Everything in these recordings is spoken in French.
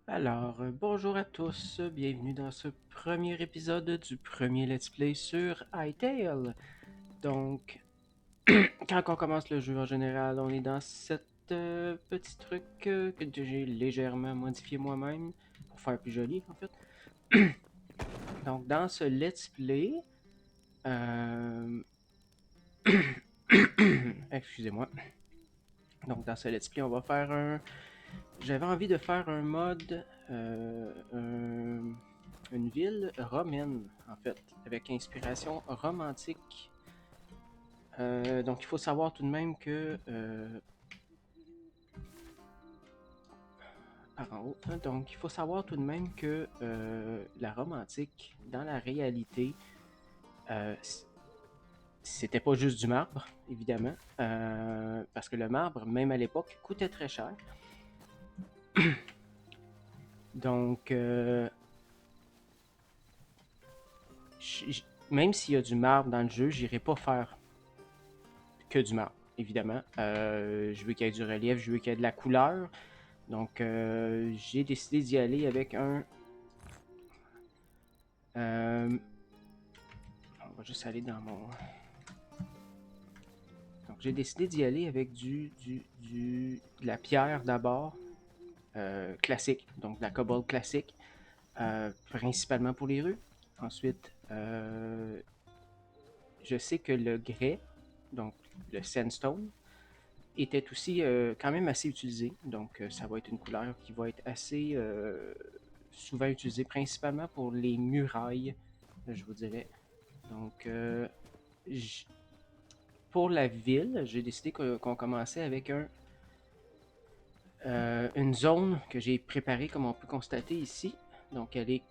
Bonjour à tous, bienvenue dans ce premier épisode du premier Let's Play sur Hytale. Donc, quand on commence le jeu en général, on est dans cet petit truc que j'ai légèrement modifié moi-même pour faire plus joli en fait. Donc, dans ce Let's Play, euh, excusez-moi. Donc, dans ce Let's Play, on va faire un. J'avais envie de faire un mode, une ville romaine, en fait, avec inspiration romantique. Donc, il faut savoir tout de même que. Par en haut. Hein, donc, il faut savoir tout de même que la romantique, dans la réalité, euh, c'était pas juste du marbre, évidemment. Parce que le marbre, même à l'époque, coûtait très cher. Donc, même s'il y a du marbre dans le jeu, j'irai pas faire que du marbre, évidemment. Je veux qu'il y ait du relief, je veux qu'il y ait de la couleur. Donc, j'ai décidé d'y aller avec un. On va juste aller dans mon. Donc, j'ai décidé d'y aller avec de la pierre d'abord, classique, donc de la cobalt classique, principalement pour les rues. Ensuite, je sais que le grès, donc le sandstone, était aussi quand même assez utilisé. Donc, ça va être une couleur qui va être assez souvent utilisée, principalement pour les murailles, je vous dirais. Donc, pour la ville, j'ai décidé qu'on commençait avec une zone que j'ai préparée, comme on peut constater ici. Donc, elle est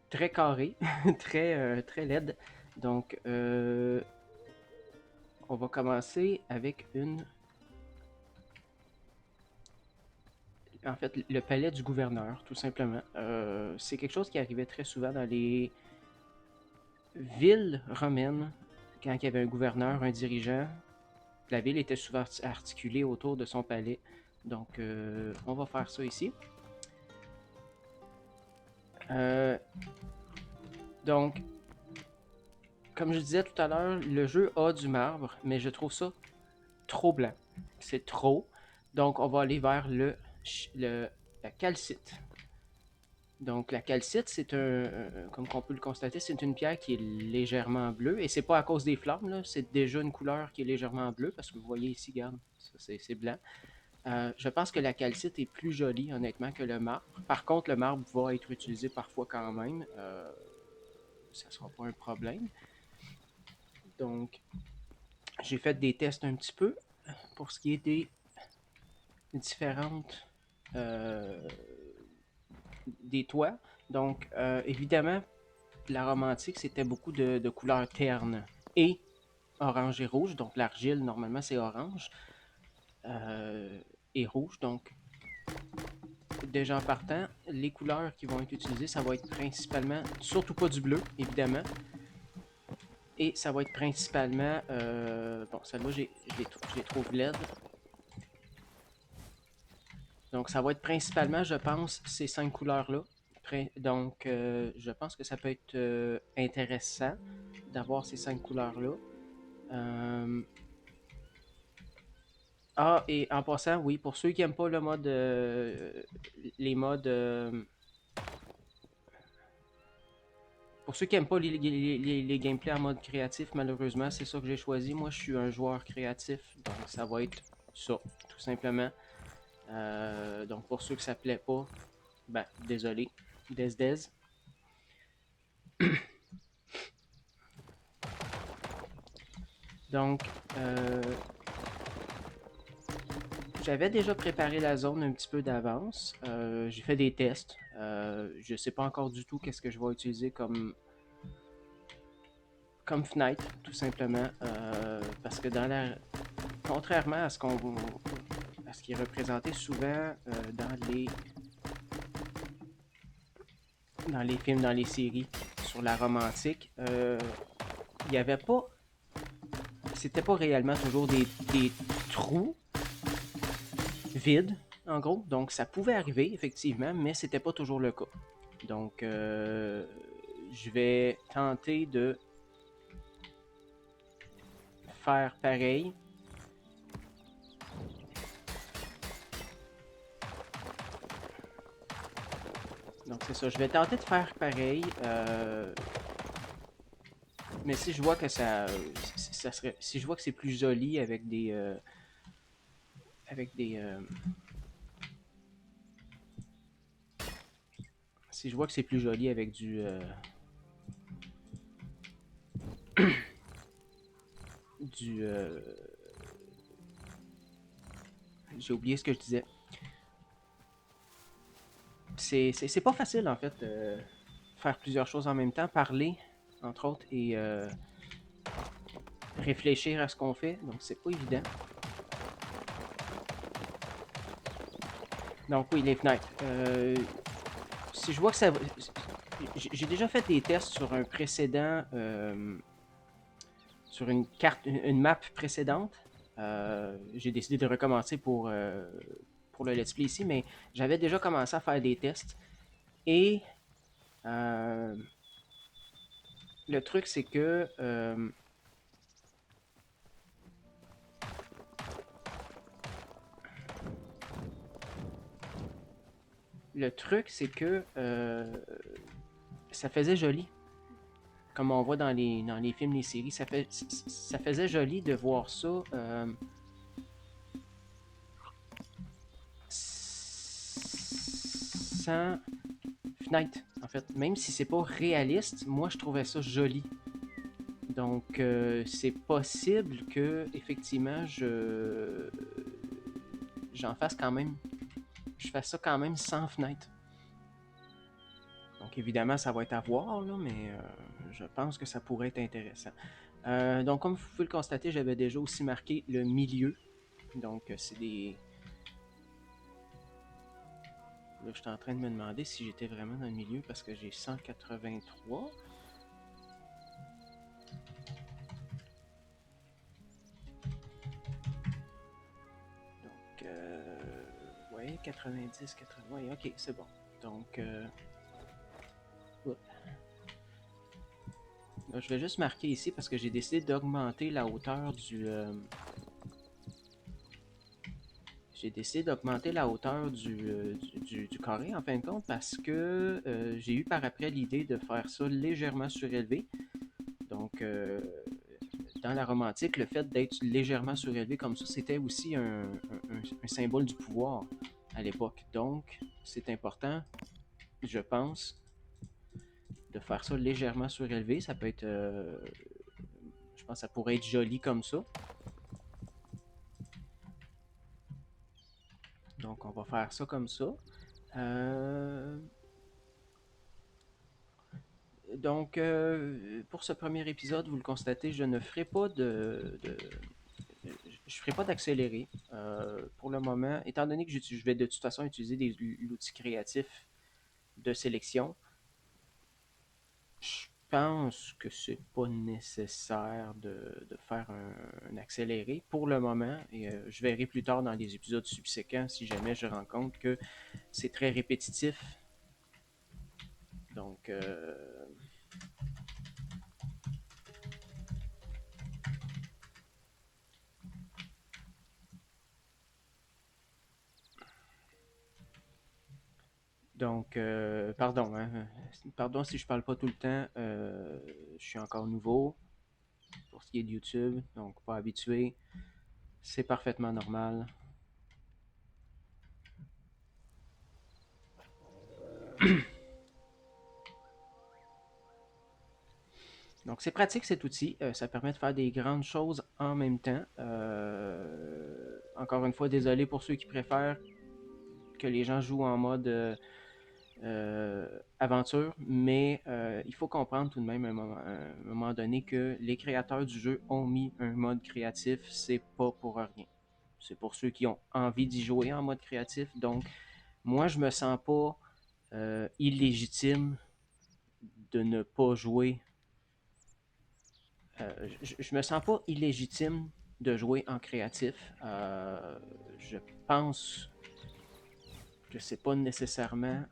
très carrée, très laide. Donc, on va commencer avec en fait, le palais du gouverneur, tout simplement. C'est quelque chose qui arrivait très souvent dans les villes romaines, quand il y avait un gouverneur, un dirigeant. La ville était souvent articulée autour de son palais. Donc, on va faire ça ici. Euh, donc, comme je disais tout à l'heure, le jeu a du marbre, mais je trouve ça trop blanc. C'est trop. Donc, on va aller vers la calcite. Donc, la calcite, comme on peut le constater, c'est une pierre qui est légèrement bleue. Et c'est pas à cause des flammes, là. C'est déjà une couleur qui est légèrement bleue, parce que vous voyez ici, regarde, c'est blanc. Je pense que la calcite est plus jolie, honnêtement, que le marbre. Par contre, le marbre va être utilisé parfois quand même. Ça ne sera pas un problème. Donc, j'ai fait des tests un petit peu pour ce qui est des différentes euh, des toits. Donc, évidemment, la romantique, c'était beaucoup de couleurs ternes et orange et rouge. Donc, l'argile, normalement, c'est orange et rouge. Donc, déjà en partant, les couleurs qui vont être utilisées, ça va être principalement, surtout pas du bleu, évidemment. Et ça va être principalement, bon, celle-là, je les trouve LED. Donc, ça va être principalement, je pense, ces 5 couleurs-là. Donc, je pense que ça peut être intéressant d'avoir ces 5 couleurs-là. Euh, Ah, et en passant, oui, pour ceux qui n'aiment pas le mode, les modes, pour ceux qui n'aiment pas les gameplays en mode créatif, malheureusement, c'est ça que j'ai choisi. Moi, je suis un joueur créatif, donc ça va être ça, tout simplement. Donc, pour ceux que ça plaît pas, ben, désolé, Des. Donc, j'avais déjà préparé la zone un petit peu d'avance. J'ai fait des tests. Je sais pas encore du tout qu'est-ce que je vais utiliser comme fenêtre, tout simplement. Parce que contrairement à ce qui est représenté souvent dans les films, dans les séries sur la romantique, il n'y avait pas. C'était pas réellement toujours des trous vides, en gros. Donc, ça pouvait arriver, effectivement, mais c'était pas toujours le cas. Donc, je vais tenter de faire pareil. Donc, c'est ça. Je vais tenter de faire pareil. Mais si je vois que ça serait, si je vois que c'est plus joli avec des, si je vois que c'est plus joli avec du, j'ai oublié ce que je disais. C'est pas facile en fait, faire plusieurs choses en même temps, parler entre autres et réfléchir à ce qu'on fait, donc c'est pas évident. Donc oui, les fenêtres. Si je vois que ça va... J'ai déjà fait des tests sur un précédent... sur une carte, une map précédente. J'ai décidé de recommencer pour le let's play ici, mais j'avais déjà commencé à faire des tests. Et le truc, c'est que... le truc, c'est que ça faisait joli. Comme on voit dans les films, les séries, ça faisait joli de voir ça sans fenêtre, en fait. Même si c'est pas réaliste, moi je trouvais ça joli. Donc c'est possible que effectivement j'en fasse quand même, je fasse ça quand même sans fenêtre. Donc évidemment ça va être à voir là, mais je pense que ça pourrait être intéressant. Donc comme vous pouvez le constater, j'avais déjà aussi marqué le milieu. Donc c'est des... Là, je suis en train de me demander si j'étais vraiment dans le milieu parce que j'ai 183. Donc, ouais, 90, 80. Ouais, ok, c'est bon. Donc, là, je vais juste marquer ici parce que j'ai décidé d'augmenter la hauteur j'ai décidé d'augmenter la hauteur du carré en fin de compte parce que j'ai eu par après l'idée de faire ça légèrement surélevé. Donc, dans la Rome antique, le fait d'être légèrement surélevé comme ça, c'était aussi un symbole du pouvoir à l'époque. Donc, c'est important, je pense, de faire ça légèrement surélevé. Ça peut être... je pense que ça pourrait être joli comme ça. Donc, on va faire ça comme ça. Donc, pour ce premier épisode, vous le constatez, je ne ferai pas je ferai pas d'accéléré pour le moment, étant donné que je vais de toute façon utiliser l'outil créatif de sélection. Je pense que c'est pas nécessaire de faire un accéléré pour le moment et je verrai plus tard dans les épisodes subséquents si jamais je rends compte que c'est très répétitif. Donc, pardon, hein, pardon si je parle pas tout le temps. Je suis encore nouveau pour ce qui est de YouTube, donc pas habitué. C'est parfaitement normal. Donc c'est pratique cet outil, ça permet de faire des grandes choses en même temps. Encore une fois, désolé pour ceux qui préfèrent que les gens jouent en mode aventure, mais il faut comprendre tout de même à un moment donné que les créateurs du jeu ont mis un mode créatif, c'est pas pour rien. C'est pour ceux qui ont envie d'y jouer en mode créatif. Donc, moi, je me sens pas illégitime de ne pas jouer. Je me sens pas illégitime de jouer en créatif. Je pense que c'est pas nécessairement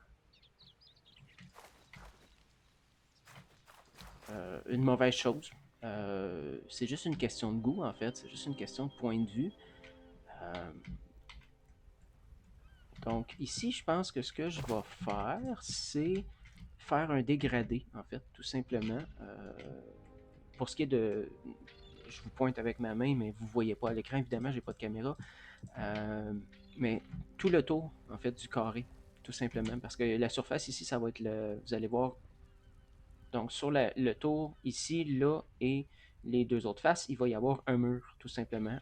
une mauvaise chose. C'est juste une question de goût, en fait. C'est juste une question de point de vue. Euh, donc, ici, je pense que ce que je vais faire, c'est faire un dégradé, en fait, tout simplement. Pour ce qui est de... Je vous pointe avec ma main, mais vous ne voyez pas à l'écran, évidemment, j'ai pas de caméra. Mais tout le tour, en fait, du carré, tout simplement. Parce que la surface ici, ça va être le... Vous allez voir, donc sur le tour ici, là, et les deux autres faces, il va y avoir un mur, tout simplement.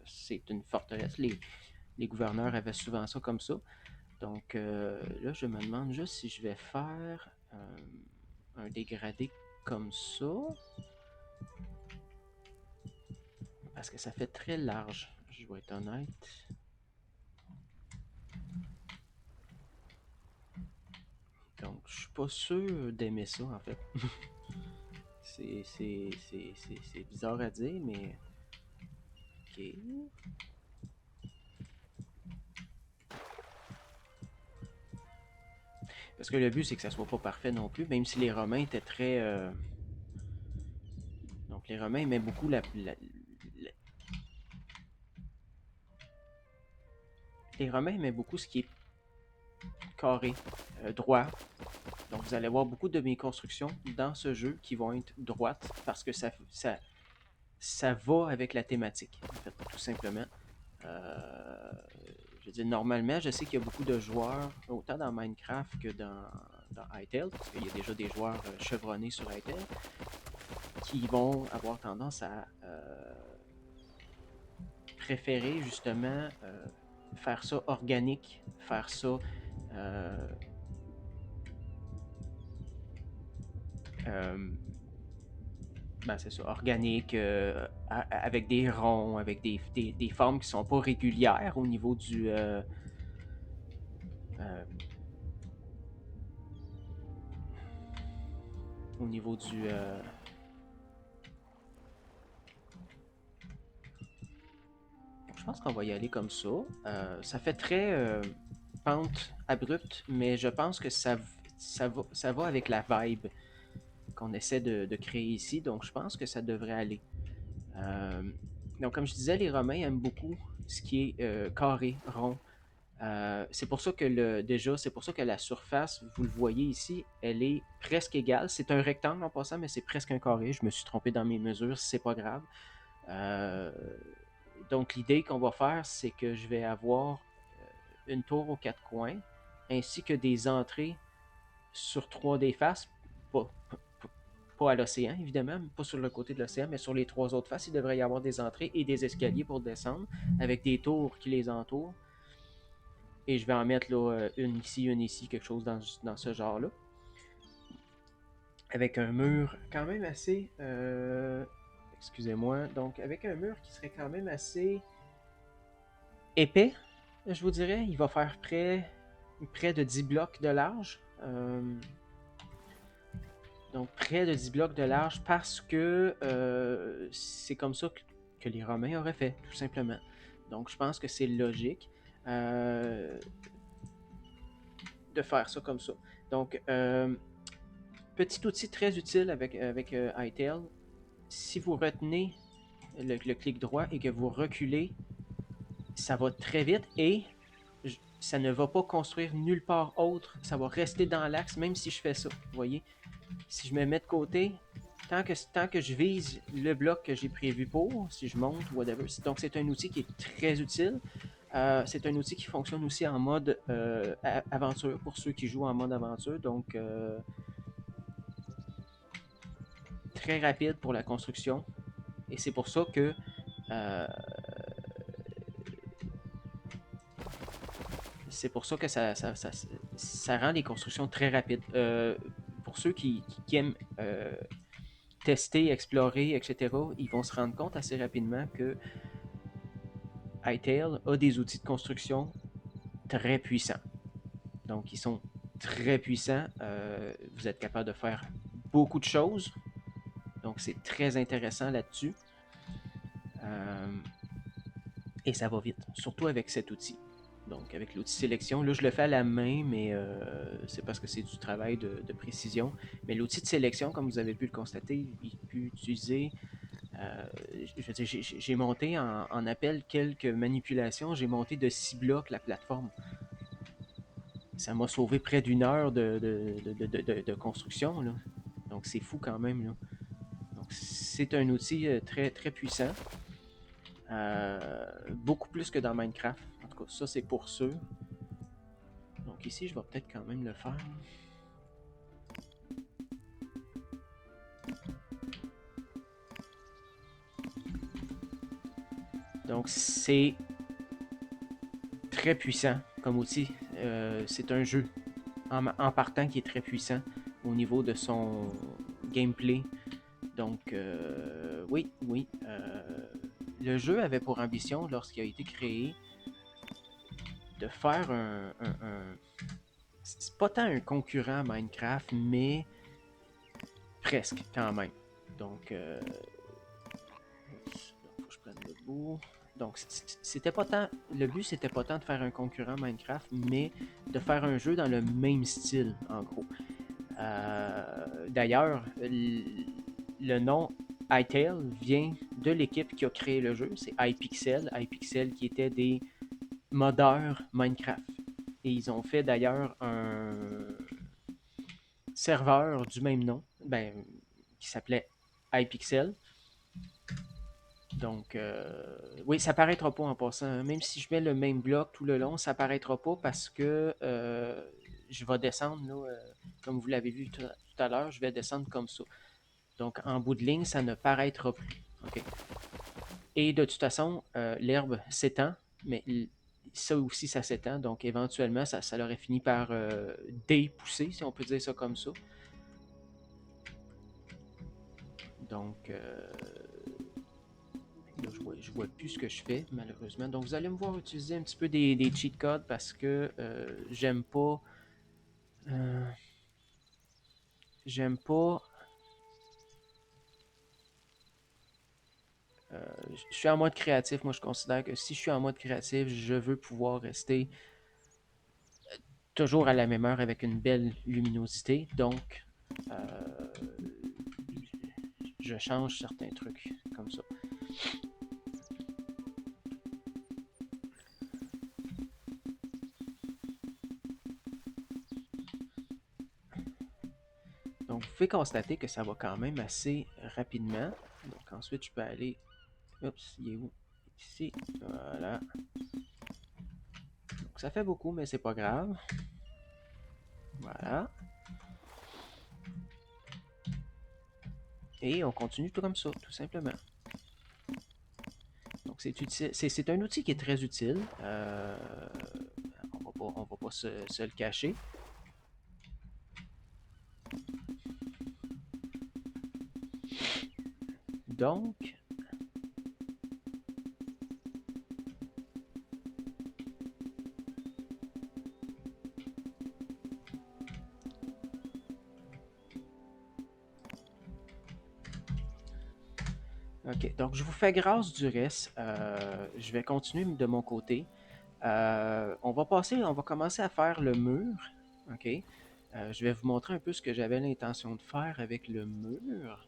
C'est une forteresse. Les gouverneurs avaient souvent ça comme ça. Donc là, je me demande juste si je vais faire un dégradé comme ça. Parce que ça fait très large, je vais être honnête. Donc, je suis pas sûr d'aimer ça, en fait. C'est bizarre à dire, mais... Ok. Parce que le but, c'est que ça soit pas parfait non plus, même si les Romains étaient très... Donc, les Romains aimaient beaucoup Les Romains aimaient beaucoup ce qui est carré, droit. Donc, vous allez voir beaucoup de mes constructions dans ce jeu qui vont être droites parce que ça va avec la thématique, en fait, tout simplement. Euh, je veux dire, normalement, je sais qu'il y a beaucoup de joueurs, autant dans Minecraft que dans Hytale, parce qu'il y a déjà des joueurs chevronnés sur Hytale, qui vont avoir tendance à préférer justement faire ça organique, faire ça euh, euh, ben c'est ça, organique, avec des ronds, avec des formes qui sont pas régulières au niveau euh, au niveau du je pense qu'on va y aller comme ça. Ça fait très pente abrupte, mais je pense que ça va avec la vibe qu'on essaie de créer ici, donc je pense que ça devrait aller. Euh, donc, comme je disais, les Romains aiment beaucoup ce qui est carré, rond. C'est pour ça que c'est pour ça que la surface, vous le voyez ici, elle est presque égale. C'est un rectangle en passant, mais c'est presque un carré. Je me suis trompé dans mes mesures, c'est pas grave. Euh, donc l'idée qu'on va faire, c'est que je vais avoir une tour aux quatre coins, ainsi que des entrées sur trois des faces, pas, pas à l'océan évidemment, pas sur le côté de l'océan, mais sur les trois autres faces, il devrait y avoir des entrées et des escaliers pour descendre, avec des tours qui les entourent. Et je vais en mettre là, une ici, quelque chose dans ce genre-là. Avec un mur quand même assez... excusez-moi. Donc, avec un mur qui serait quand même assez épais, je vous dirais. Il va faire près de 10 blocs de large. Donc, près de 10 blocs de large parce que c'est comme ça que les Romains auraient fait, tout simplement. Donc, je pense que c'est logique de faire ça comme ça. Donc, petit outil très utile avec Hytale. Si vous retenez le clic droit et que vous reculez, ça va très vite et ça ne va pas construire nulle part autre. Ça va rester dans l'axe, même si je fais ça. Vous voyez? Si je me mets de côté, tant que je vise le bloc que j'ai prévu pour, si je monte, whatever. Donc, c'est un outil qui est très utile. C'est un outil qui fonctionne aussi en mode aventure pour ceux qui jouent en mode aventure. Donc, très rapide pour la construction. Et c'est pour ça que euh, c'est pour ça que ça rend les constructions très rapides. Pour ceux qui aiment tester, explorer, etc., ils vont se rendre compte assez rapidement que Hytale a des outils de construction très puissants. Donc, ils sont très puissants. Vous êtes capable de faire beaucoup de choses. Donc, c'est très intéressant là-dessus. Et ça va vite, surtout avec cet outil. Donc, avec l'outil sélection, là, je le fais à la main, mais c'est parce que c'est du travail de précision. Mais l'outil de sélection, comme vous avez pu le constater, il peut utiliser. Je veux dire, j'ai monté en appel quelques manipulations. J'ai monté de 6 blocs la plateforme. Ça m'a sauvé près d'une heure de construction, là. Donc, c'est fou quand même, là. Donc, c'est un outil très, très puissant. Beaucoup plus que dans Minecraft. En tout cas, ça, c'est pour sûr. Donc ici, je vais peut-être quand même le faire. Donc c'est très puissant comme outil. C'est un jeu en partant qui est très puissant au niveau de son gameplay. Donc oui, oui. Le jeu avait pour ambition, lorsqu'il a été créé, de faire c'est pas tant un concurrent à Minecraft, mais presque quand même. Donc, faut que je prenne le bout. Donc, c'était pas tant. Le but, c'était pas tant de faire un concurrent Minecraft, mais de faire un jeu dans le même style, en gros. D'ailleurs, le nom Hytale vient de l'équipe qui a créé le jeu. C'est iPixel. iPixel qui était des modeurs Minecraft. Et ils ont fait d'ailleurs un serveur du même nom, qui s'appelait iPixel. Donc, oui, ça paraîtra pas en passant. Même si je mets le même bloc tout le long, ça paraîtra pas parce que je vais descendre, là, comme vous l'avez vu tout à l'heure, je vais descendre comme ça. Donc, en bout de ligne, ça ne paraîtra plus. OK. Et de toute façon, l'herbe s'étend, mais ça aussi, ça s'étend. Donc, éventuellement, ça aurait fini par dépousser, si on peut dire ça comme ça. Donc, là, je vois plus ce que je fais, malheureusement. Donc, vous allez me voir utiliser un petit peu des cheat codes parce que j'aime pas. euh, j'aime pas. Je suis en mode créatif. Moi, je considère que si je suis en mode créatif, je veux pouvoir rester toujours à la même heure avec une belle luminosité. Donc, je change certains trucs comme ça. Donc, vous pouvez constater que ça va quand même assez rapidement. Donc, ensuite, je peux aller. Oups, il est où? Ici. Voilà. Donc, ça fait beaucoup, mais c'est pas grave. Voilà. Et on continue tout comme ça, tout simplement. Donc, c'est un outil qui est très utile. On va pas se le cacher. Donc, ok. Donc, je vous fais grâce du reste. Je vais continuer de mon côté. On va commencer à faire le mur. Ok. Je vais vous montrer un peu ce que j'avais l'intention de faire avec le mur.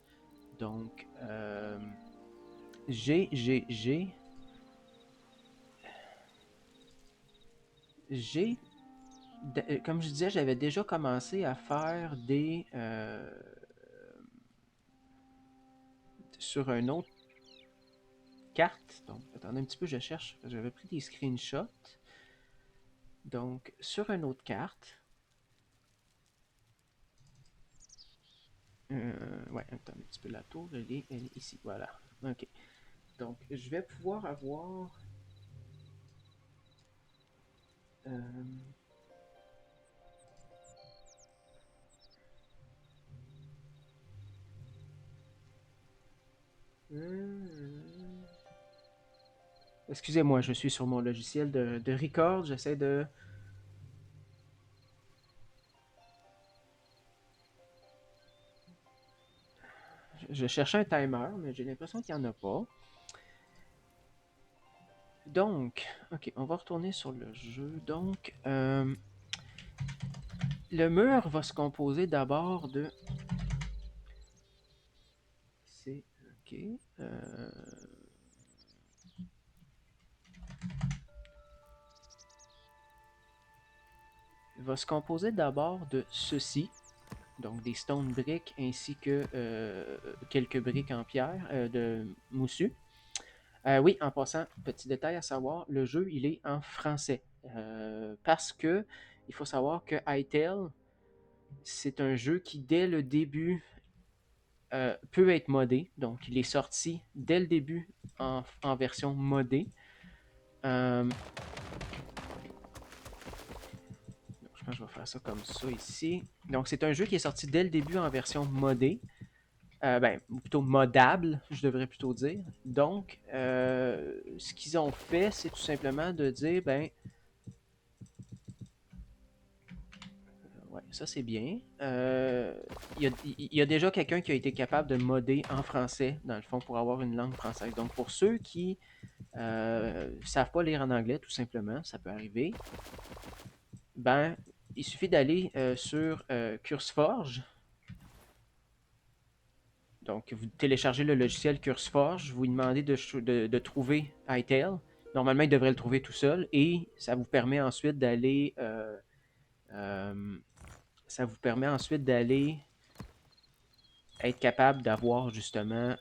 Donc, j'ai, j'ai, j'ai, j'ai, comme je disais, j'avais déjà commencé à faire des sur une autre carte. Donc, attendez un petit peu, je cherche. J'avais pris des screenshots. Donc, sur une autre carte. Ouais, attends un petit peu, la tour, elle est ici. Voilà. Ok. Donc, je vais pouvoir avoir. euh, hmm, Excusez-moi, je suis sur mon logiciel de record. J'essaie de. Je cherchais un timer, mais j'ai l'impression qu'il n'y en a pas. Donc, ok, on va retourner sur le jeu. Donc, le mur va se composer d'abord de... C'est... Ok. Il va se composer d'abord de ceci. Donc, des stone bricks ainsi que quelques briques en pierre de moussu. Oui, en passant, petit détail à savoir, le jeu, il est en français. Parce que il faut savoir que Hytale, c'est un jeu qui, dès le début, peut être modé. Donc, il est sorti dès le début en version modée. Je pense que je vais faire ça comme ça ici. Donc, c'est un jeu qui est sorti dès le début en version modée. Ou plutôt modable, je devrais plutôt dire. Donc, ce qu'ils ont fait, c'est tout simplement de dire, ouais, ça c'est bien. Il y a déjà quelqu'un qui a été capable de modder en français, dans le fond, pour avoir une langue française. Donc, pour ceux qui savent pas lire en anglais, tout simplement, ça peut arriver, il suffit d'aller sur CurseForge. Donc, vous téléchargez le logiciel CurseForge, vous lui demandez de trouver Hytale. Normalement, il devrait le trouver tout seul et ça vous permet ensuite d'aller être capable d'avoir justement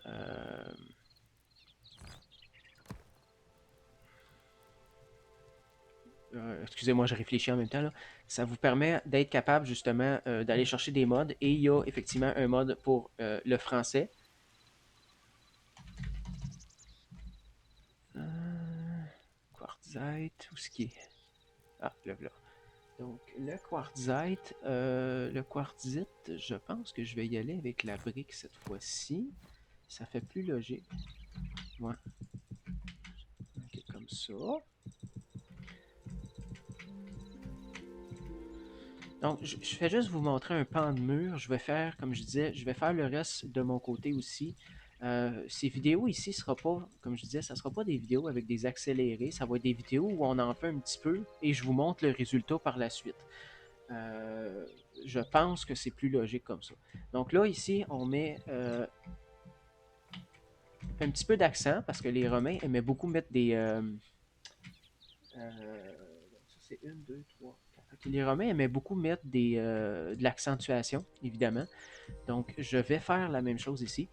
excusez-moi, je réfléchis en même temps là. Ça vous permet d'être capable justement d'aller chercher des mods et il y a effectivement un mod pour le français. Quartzite, où ce qui est? Ah, là, là. Donc, le quartzite, je pense que je vais y aller avec la brique cette fois-ci. Ça fait plus logique. Ouais. Ok, comme ça. Donc, je fais juste vous montrer un pan de mur. Je vais faire, comme je disais, je vais faire le reste de mon côté aussi. Ces vidéos ici sera pas, comme je disais, ça sera pas des vidéos avec des accélérés. Ça va être des vidéos où on en fait un petit peu et je vous montre le résultat par la suite. Je pense que c'est plus logique comme ça. Donc là, ici, on met un petit peu d'accent parce que les Romains aimaient beaucoup mettre des. Ça, c'est une, deux, trois, quatre. Ok, les Romains aimaient beaucoup mettre de l'accentuation, évidemment. Donc, je vais faire la même chose ici.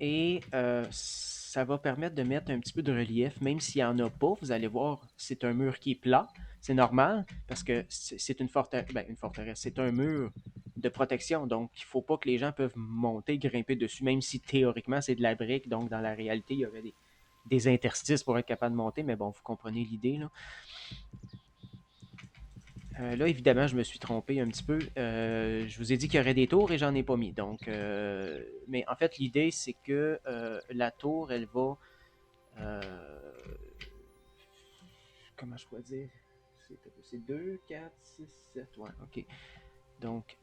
Et ça va permettre de mettre un petit peu de relief, même s'il n'y en a pas. Vous allez voir, c'est un mur qui est plat. C'est normal parce que c'est une forteresse. C'est un mur de protection. Donc, il ne faut pas que les gens peuvent monter, grimper dessus, même si théoriquement c'est de la brique. Donc, dans la réalité, il y aurait des interstices pour être capable de monter. Mais bon, vous comprenez l'idée. Là. Là, évidemment, je me suis trompé un petit peu. Je vous ai dit qu'il y aurait des tours et j'en ai pas mis. Donc, mais en fait, l'idée, c'est que la tour, elle va. euh, comment je pourrais dire? C'est 2, 4, 6, 7. Ouais, ok. Donc,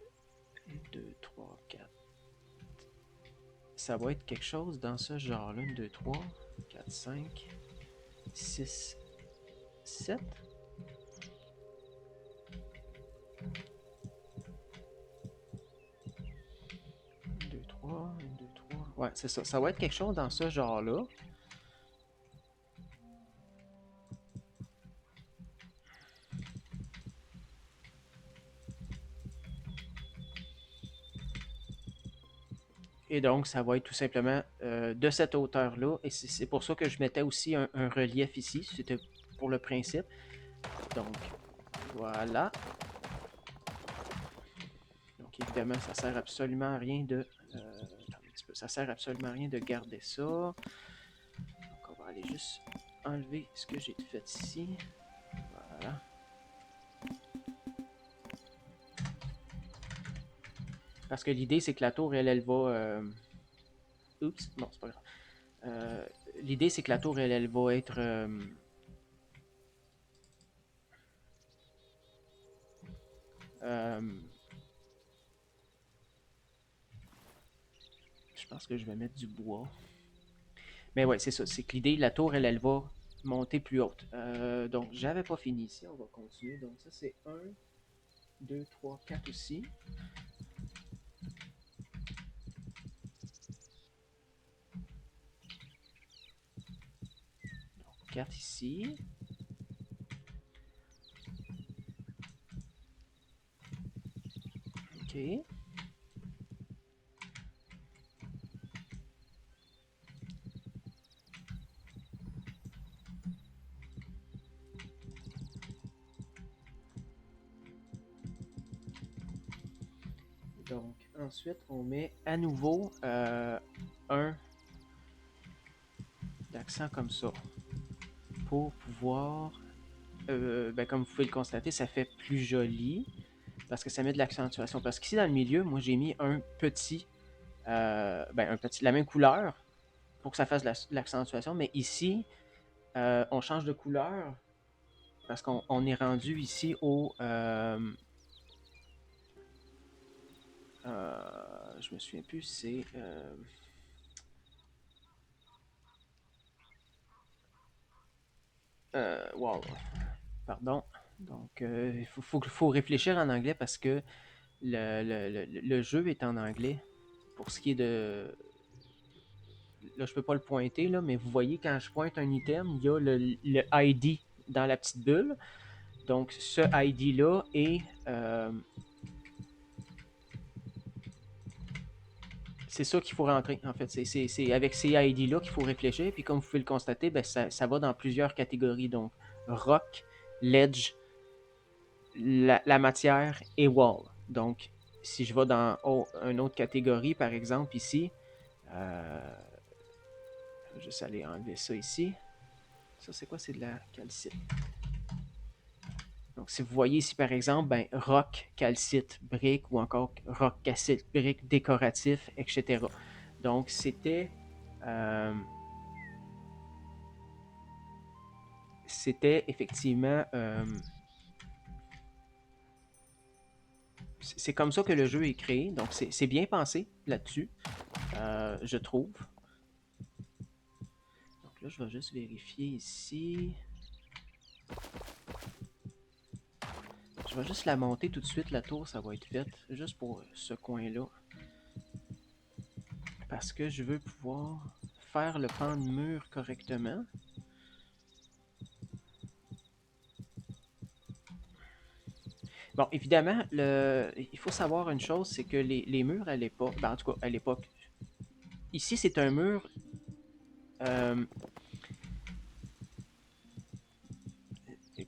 2, 3, 4. Ça va être quelque chose dans ce genre-là. 1, 2, 3, 4, 5, 6, 7. 1, 2, 3, 1, 2, 3. Ouais, c'est ça. Ça va être quelque chose dans ce genre-là. Et donc, ça va être tout simplement de cette hauteur-là. Et c'est pour ça que je mettais aussi un relief ici. C'était pour le principe. Donc, voilà. Donc, évidemment, ça sert absolument à rien de... attends un petit peu. Ça sert absolument à rien de garder ça. Donc, on va aller juste enlever ce que j'ai fait ici. Voilà. Parce que l'idée, c'est que la tour, elle va... Oups, non, c'est pas grave. L'idée, c'est que la tour, elle va être... Je pense que je vais mettre du bois. Mais ouais, c'est ça. C'est que l'idée, la tour, elle va monter plus haute. Donc, j'avais pas fini ici. On va continuer. Donc, ça, c'est 1, 2, 3, 4 aussi. Donc, 4 ici. OK. Donc, ensuite, on met à nouveau un d'accent comme ça pour pouvoir, ben, comme vous pouvez le constater, ça fait plus joli parce que ça met de l'accentuation. Parce qu'ici, dans le milieu, moi, j'ai mis un petit, la même couleur pour que ça fasse de l'accentuation. Mais ici, on change de couleur parce qu'on est rendu ici au... je me souviens plus, c'est... wow, pardon. Donc, il faut réfléchir en anglais parce que le jeu est en anglais. Pour ce qui est de... Là, je peux pas le pointer, là, mais vous voyez, quand je pointe un item, il y a le ID dans la petite bulle. Donc, ce ID-là est... c'est ça qu'il faut rentrer, en fait. C'est avec ces ID-là qu'il faut réfléchir. Puis comme vous pouvez le constater, ben, ça va dans plusieurs catégories. Donc, rock, ledge, la matière et wall. Donc, si je vais dans une autre catégorie, par exemple, ici, je vais juste aller enlever ça ici. Ça, c'est quoi? C'est de la calcite. Donc, si vous voyez ici, par exemple, ben, roc, calcite, brique ou encore roc, calcite, brique, décoratif, etc. Donc, c'était effectivement... c'est comme ça que le jeu est créé. Donc, c'est bien pensé là-dessus, je trouve. Donc là, je vais juste vérifier ici. Je vais juste la monter tout de suite, la tour, ça va être fait. Juste pour ce coin-là. Parce que je veux pouvoir faire le pan de mur correctement. Bon, évidemment, il faut savoir une chose, c'est que les murs à l'époque, ben, en tout cas à l'époque, ici c'est un mur, euh,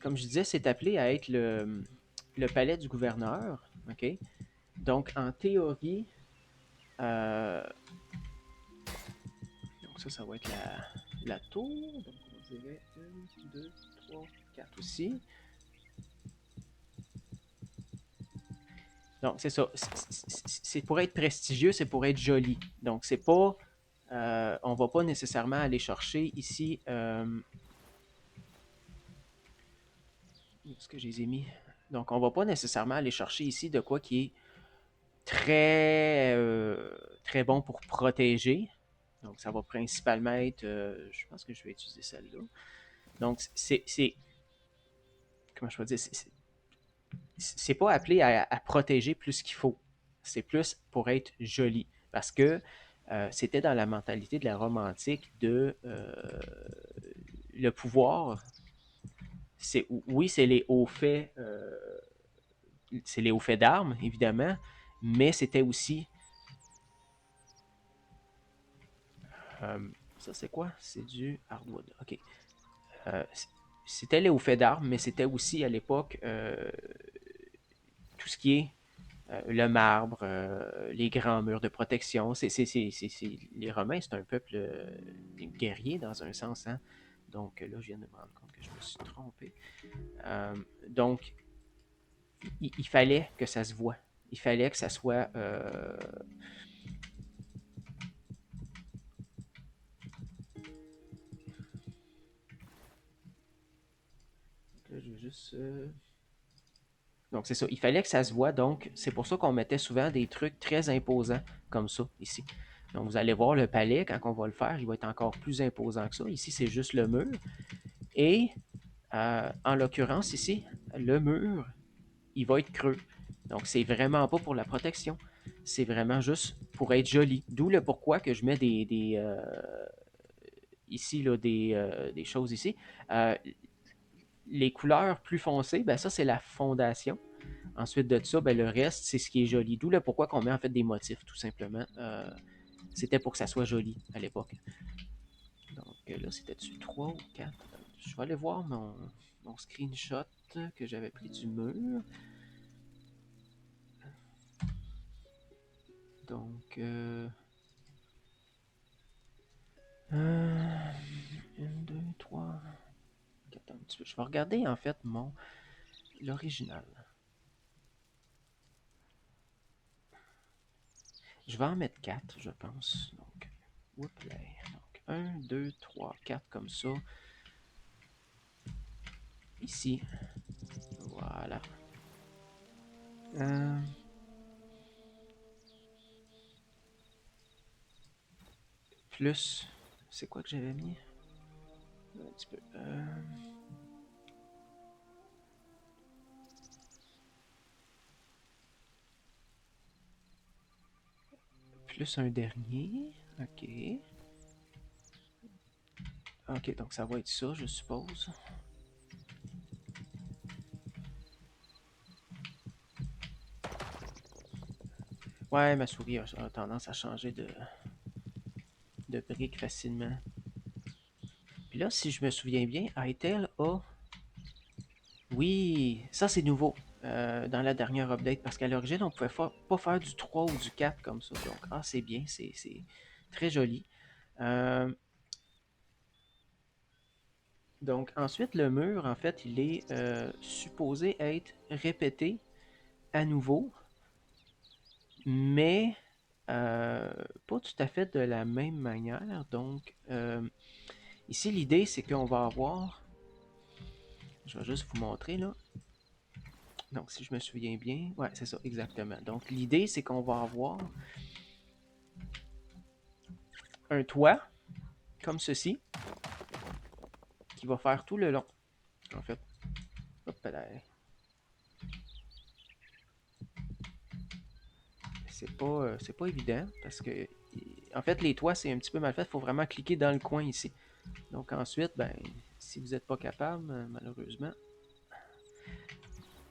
comme je disais, c'est appelé à être le palais du gouverneur, ok? Donc en théorie, donc ça va être la tour, donc on dirait 1, 2, 3, 4 aussi. Donc, c'est ça. C'est pour être prestigieux, c'est pour être joli. Donc, c'est pas. On va pas nécessairement aller chercher ici. Où est-ce que je les ai mis? Donc, on va pas nécessairement aller chercher ici de quoi qui est très bon pour protéger. Donc, ça va principalement être. Je pense que je vais utiliser celle-là. Donc, comment je peux dire? C'est pas appelé à protéger plus qu'il faut. C'est plus pour être joli. Parce que c'était dans la mentalité de la Rome antique de le pouvoir. Oui, c'est les hauts faits, c'est les hauts faits d'armes, évidemment, mais c'était aussi. Ça, c'est quoi? C'est du hardwood. OK. Euh, c'était les hauts faits d'armes, mais c'était aussi à l'époque tout ce qui est le marbre, les grands murs de protection. Les Romains, c'est un peuple guerrier dans un sens. Hein? Donc là, je viens de me rendre compte que je me suis trompé. Donc, il fallait que ça se voit. Il fallait que ça soit... là, je vais juste... Donc c'est ça, il fallait que ça se voit, donc c'est pour ça qu'on mettait souvent des trucs très imposants comme ça ici. Donc vous allez voir le palais, quand on va le faire, il va être encore plus imposant que ça. Ici c'est juste le mur. Et en l'occurrence ici, le mur, il va être creux. Donc c'est vraiment pas pour la protection. C'est vraiment juste pour être joli. D'où le pourquoi que je mets ici là, des choses ici. Euh, les couleurs plus foncées, ben ça c'est la fondation. Ensuite de ça, ben, le reste, c'est ce qui est joli. D'où le pourquoi qu'on met en fait des motifs, tout simplement. C'était pour que ça soit joli à l'époque. Donc là, c'était-tu 3 ou 4? Je vais aller voir mon screenshot que j'avais pris du mur. Donc, 1, 2, 3, 4, un petit peu. Je vais regarder en fait l'original. Je vais en mettre 4, je pense. Donc, whoop-lay. Donc, 1, 2, 3, 4 comme ça. Ici. Voilà. Plus. C'est quoi que j'avais mis? Un petit peu. Plus un dernier. Ok. Ok, donc ça va être ça, je suppose. Ouais, ma souris a tendance à changer de brique facilement. Puis là, si je me souviens bien, Hytale a... Oui, ça c'est nouveau dans la dernière update, parce qu'à l'origine, on pouvait pas faire du 3 ou du 4 comme ça. Donc, c'est bien, c'est très joli. Donc, ensuite, le mur, en fait, il est supposé être répété à nouveau, mais pas tout à fait de la même manière. Donc, ici, l'idée, c'est qu'on va avoir... Je vais juste vous montrer, là. Donc, si je me souviens bien... Ouais, c'est ça, exactement. Donc, l'idée, c'est qu'on va avoir un toit, comme ceci, qui va faire tout le long, en fait. Hop là. C'est pas évident, parce que... En fait, les toits, c'est un petit peu mal fait. Il faut vraiment cliquer dans le coin ici. Donc ensuite, ben, si vous n'êtes pas capable, malheureusement.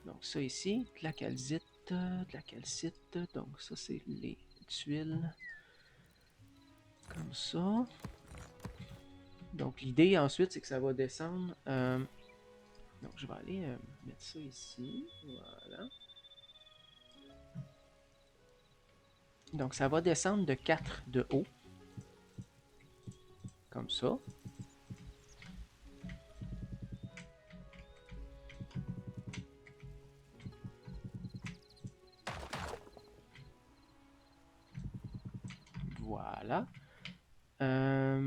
Donc ça ici, de la calcite, de la calcite. Donc ça, c'est les tuiles. Comme ça. Donc l'idée ensuite, c'est que ça va descendre. Donc je vais aller mettre ça ici. Voilà. Donc ça va descendre de 4 de haut. Comme ça. Voilà. Là,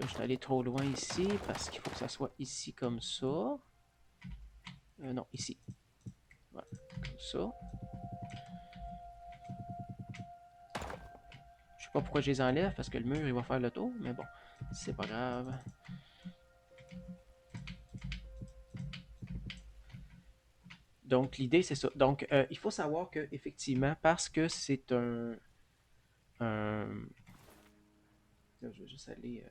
je suis allé trop loin ici parce qu'il faut que ça soit ici comme ça. Non, ici. Voilà, comme ça. Je sais pas pourquoi je les enlève parce que le mur il va faire le tour, mais bon, c'est pas grave. Donc l'idée c'est ça. Donc il faut savoir que effectivement parce que c'est un... Là, je vais juste aller.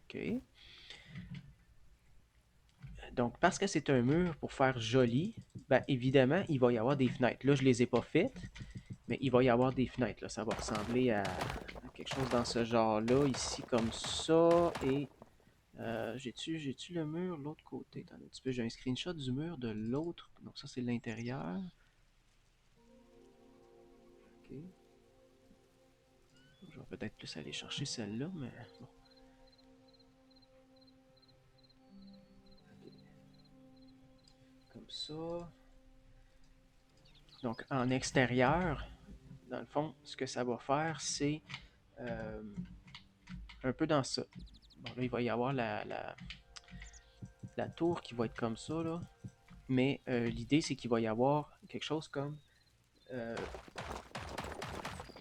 Ok. Donc parce que c'est un mur pour faire joli, ben évidemment il va y avoir des fenêtres. Là je les ai pas faites, mais il va y avoir des fenêtres. Là. Ça va ressembler à quelque chose dans ce genre-là, ici comme ça. Et j'ai-tu le mur de l'autre côté? Attends un petit peu, j'ai un screenshot du mur de l'autre. Donc ça c'est l'intérieur. Ok. Je vais peut-être plus aller chercher celle-là, mais bon. Okay. Comme ça. Donc en extérieur, dans le fond, ce que ça va faire, c'est un peu dans ça. Bon, là, il va y avoir la tour qui va être comme ça, là. Mais l'idée, c'est qu'il va y avoir quelque chose comme... euh,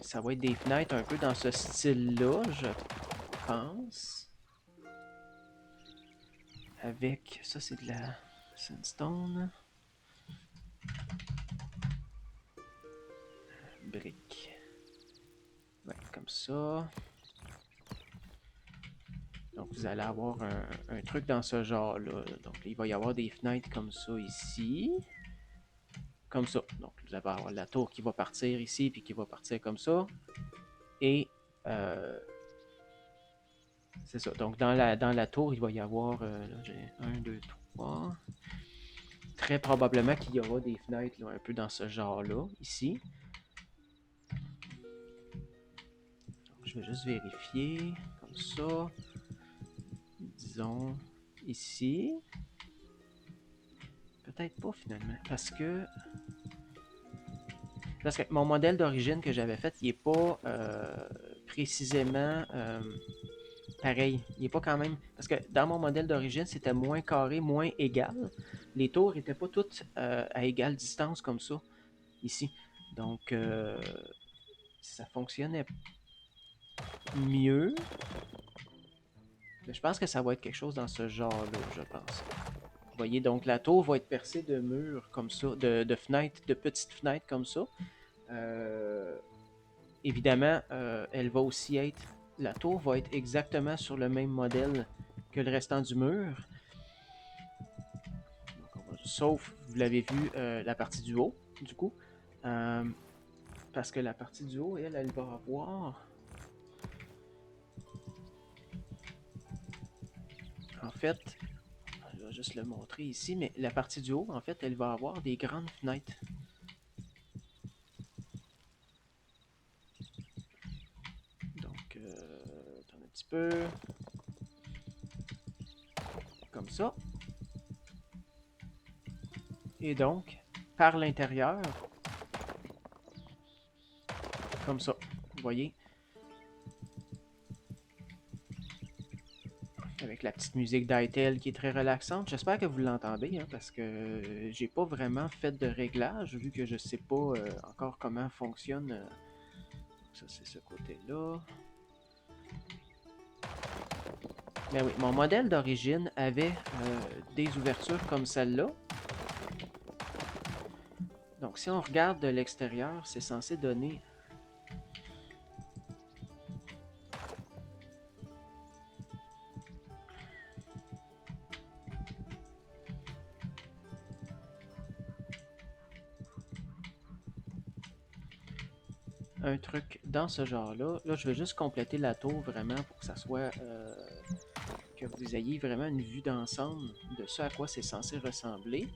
ça va être des fenêtres un peu dans ce style-là, je pense. Avec... Ça, c'est de la sandstone. Brique. Ouais, comme ça. Donc, vous allez avoir un truc dans ce genre-là. Donc, il va y avoir des fenêtres comme ça ici. Comme ça. Donc, vous allez avoir la tour qui va partir ici, puis qui va partir comme ça. Et c'est ça. Donc, dans la tour, il va y avoir... là, j'ai 1, 2, 3. Très probablement qu'il y aura des fenêtres là, un peu dans ce genre-là, ici. Donc, je vais juste vérifier. Comme ça. Disons ici. Peut-être pas finalement. Parce que mon modèle d'origine que j'avais fait, il n'est pas précisément pareil. Il n'est pas quand même... Parce que dans mon modèle d'origine, c'était moins carré, moins égal. Les tours n'étaient pas toutes à égale distance comme ça, ici. Donc, ça fonctionnait mieux. Mais je pense que ça va être quelque chose dans ce genre-là, je pense. Vous voyez, donc la tour va être percée de murs comme ça, de fenêtres, de petites fenêtres comme ça. Évidemment, elle va aussi être... La tour va être exactement sur le même modèle que le restant du mur. Sauf, vous l'avez vu, la partie du haut, du coup. Parce que la partie du haut, elle va avoir... En fait, je vais juste le montrer ici, mais la partie du haut, en fait, elle va avoir des grandes fenêtres. Donc, attends un petit peu. Comme ça. Et donc, par l'intérieur, comme ça, vous voyez, avec la petite musique d'Itel qui est très relaxante. J'espère que vous l'entendez, hein, parce que j'ai pas vraiment fait de réglage, vu que je sais pas encore comment fonctionne. Ça, c'est ce côté-là. Mais oui, mon modèle d'origine avait des ouvertures comme celle-là. Donc, si on regarde de l'extérieur, c'est censé donner... un truc dans ce genre-là. Là, je vais juste compléter la tour vraiment pour que ça soit... que vous ayez vraiment une vue d'ensemble de ce à quoi c'est censé ressembler.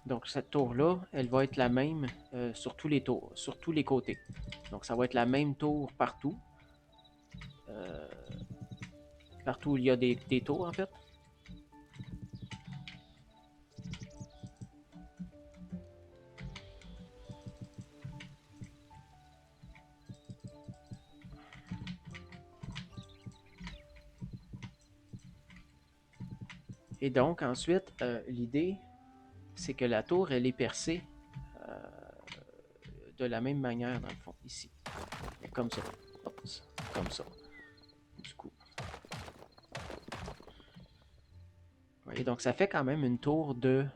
Donc cette tour-là, elle va être la même sur tous les tours, sur tous les côtés. Donc ça va être la même tour partout. Euh, partout où il y a des tours en fait. Et donc ensuite, l'idée, c'est que la tour, elle est percée euh, de la même manière dans le fond, ici. Comme ça. Oups, comme ça. Du coup. Vous voyez, donc ça fait quand même une tour de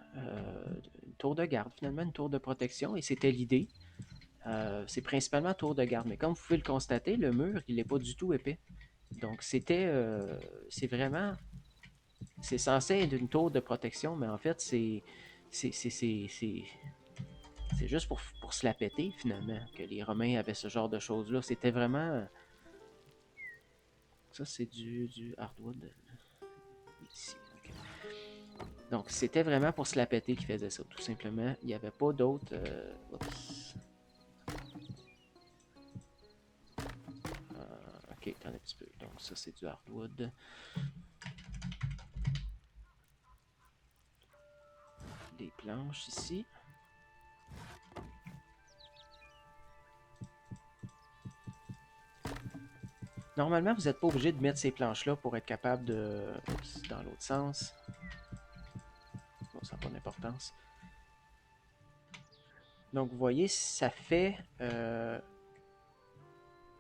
garde, finalement, une tour de protection, et c'était l'idée. C'est principalement tour de garde, mais comme vous pouvez le constater, le mur, il n'est pas du tout épais. Donc c'est vraiment, c'est censé être une tour de protection, mais en fait, c'est juste pour se la péter, finalement, que les Romains avaient ce genre de choses-là. C'était vraiment... Ça, c'est du hardwood. Ici, ok. Donc, c'était vraiment pour se la péter qu'ils faisaient ça, tout simplement. Il n'y avait pas d'autre... oups. Ok, attends un petit peu. Donc, ça, c'est du hardwood. des planches ici. Normalement, vous n'êtes pas obligé de mettre ces planches-là pour être capable de... Oups, dans l'autre sens. Bon, ça n'a pas d'importance. Donc, vous voyez, ça fait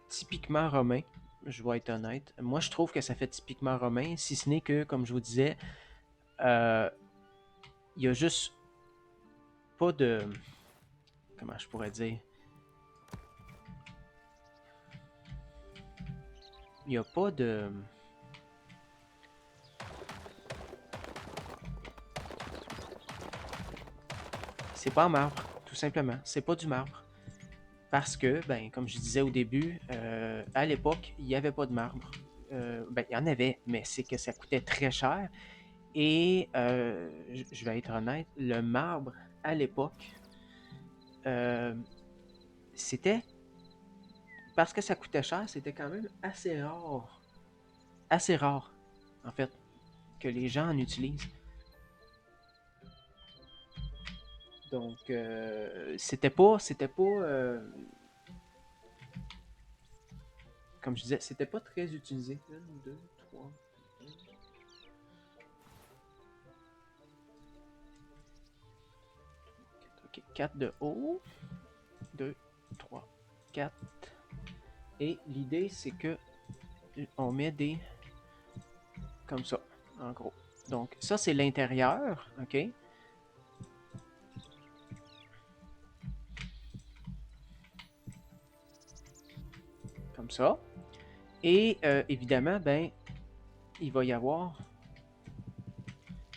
typiquement romain. Je vais être honnête. Moi, je trouve que ça fait typiquement romain, si ce n'est que, comme je vous disais, il y a juste pas de... Comment je pourrais dire? Il n'y a pas de... C'est pas en marbre, tout simplement. C'est pas du marbre. Parce que, ben, comme je disais au début, à l'époque, il n'y avait pas de marbre. Ben, il y en avait, mais c'est que ça coûtait très cher. Et je vais être honnête, le marbre, à l'époque, c'était... Parce que ça coûtait cher, c'était quand même assez rare. Assez rare, en fait, que les gens en utilisent. Donc, c'était pas... Comme je disais, c'était pas très utilisé. 1, 2, 3... Ok, 4 de haut. 2, 3, 4. Et l'idée, c'est que on met des... comme ça, en gros. Donc, ça, c'est l'intérieur, OK? Comme ça. Et évidemment, ben, il va y avoir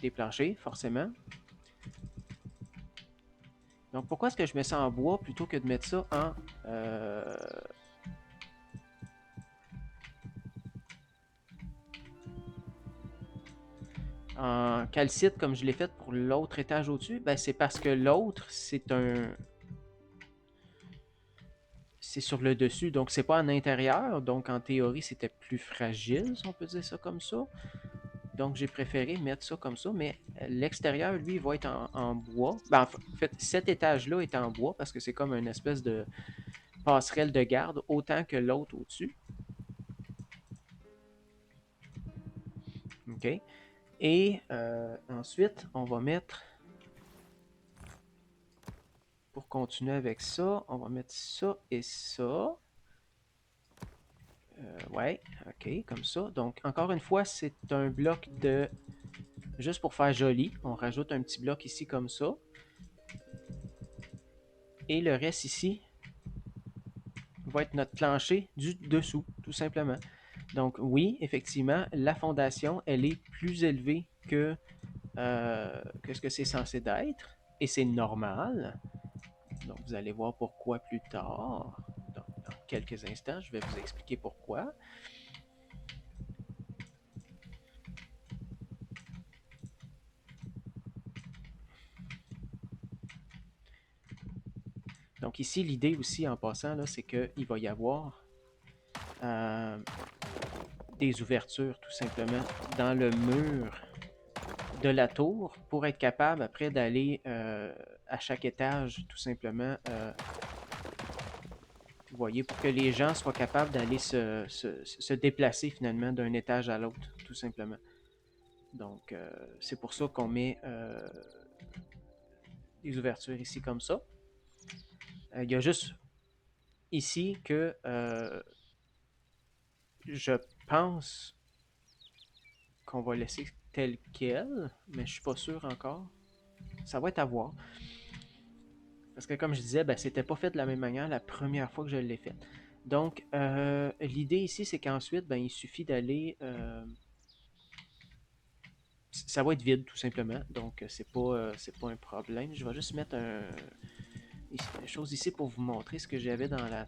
des planchers, forcément. Donc, pourquoi est-ce que je mets ça en bois plutôt que de mettre ça en calcite comme je l'ai fait pour l'autre étage au-dessus? Ben, c'est parce que l'autre, c'est sur le dessus, donc c'est pas en intérieur. Donc, en théorie, c'était plus fragile, si on peut dire ça comme ça. Donc, j'ai préféré mettre ça comme ça, mais l'extérieur, lui, va être en bois. Ben, en fait, cet étage-là est en bois parce que c'est comme une espèce de passerelle de garde, autant que l'autre au-dessus. OK. Et ensuite, on va mettre, pour continuer avec ça, on va mettre ça et ça. Ouais, OK, comme ça. Donc, encore une fois, c'est un bloc de... Juste pour faire joli, on rajoute un petit bloc ici comme ça. Et le reste ici va être notre plancher du dessous, tout simplement. Donc oui, effectivement, la fondation, elle est plus élevée que ce que c'est censé d'être. Et c'est normal. Donc vous allez voir pourquoi plus tard. Dans quelques instants, je vais vous expliquer pourquoi. Donc ici, l'idée aussi en passant, c'est qu'il va y avoir des ouvertures tout simplement dans le mur de la tour pour être capable après d'aller à chaque étage tout simplement, vous voyez, pour que les gens soient capables d'aller se déplacer finalement d'un étage à l'autre tout simplement. Donc c'est pour ça qu'on met des ouvertures ici comme ça. Il y a juste ici que je pense qu'on va laisser tel quel, mais je suis pas sûr encore. Ça va être à voir. Parce que comme je disais, ben, c'était pas fait de la même manière la première fois que je l'ai fait. Donc, l'idée ici, c'est qu'ensuite, ben, il suffit d'aller... ça va être vide, tout simplement. Donc, c'est pas un problème. Je vais juste mettre une chose ici pour vous montrer ce que j'avais dans la...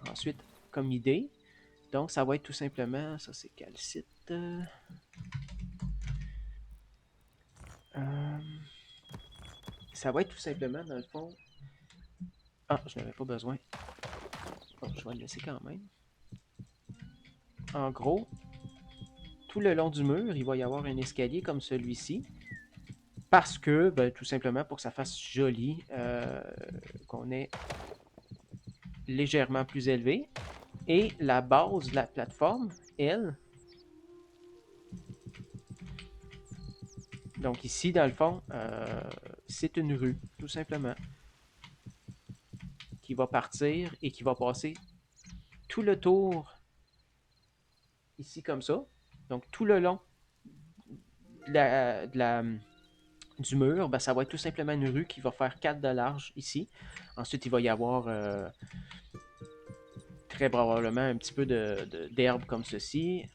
Ensuite, comme idée. Donc, ça va être tout simplement... Ça, c'est calcite. Ça va être tout simplement, dans le fond... Ah, je n'avais pas besoin. Bon, je vais le laisser quand même. En gros, tout le long du mur, il va y avoir un escalier comme celui-ci. parce que, ben, tout simplement pour que ça fasse joli, qu'on ait légèrement plus élevé. Et la base de la plateforme, elle, donc ici, dans le fond, c'est une rue, tout simplement, qui va partir et qui va passer tout le tour, ici comme ça. Donc tout le long du mur, ben, ça va être tout simplement une rue qui va faire 4 de large ici. Ensuite, il va y avoir très probablement un petit peu d'herbe comme ceci,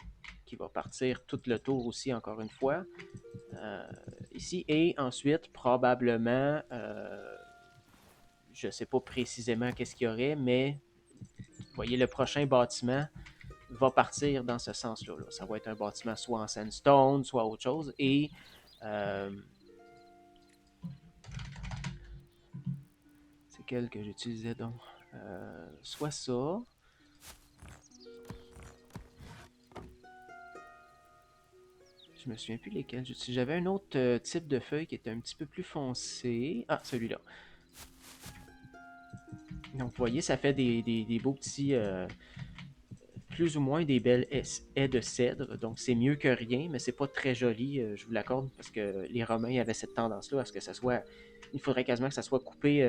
qui va partir tout le tour aussi, encore une fois, ici. Et ensuite, probablement, je ne sais pas précisément qu'est-ce qu'il y aurait, mais vous voyez, le prochain bâtiment va partir dans ce sens-là. Là. Ça va être un bâtiment soit en sandstone, soit autre chose. Et c'est quel que j'utilisais donc? Soit ça. Je me souviens plus lesquels j'utilisais. J'avais un autre type de feuille qui était un petit peu plus foncé. Ah, celui-là. Donc, vous voyez, ça fait des beaux petits... plus ou moins des belles haies de cèdre. Donc, c'est mieux que rien, mais c'est pas très joli, je vous l'accorde, parce que les Romains avaient cette tendance-là à ce que ça soit... Il faudrait quasiment que ça soit coupé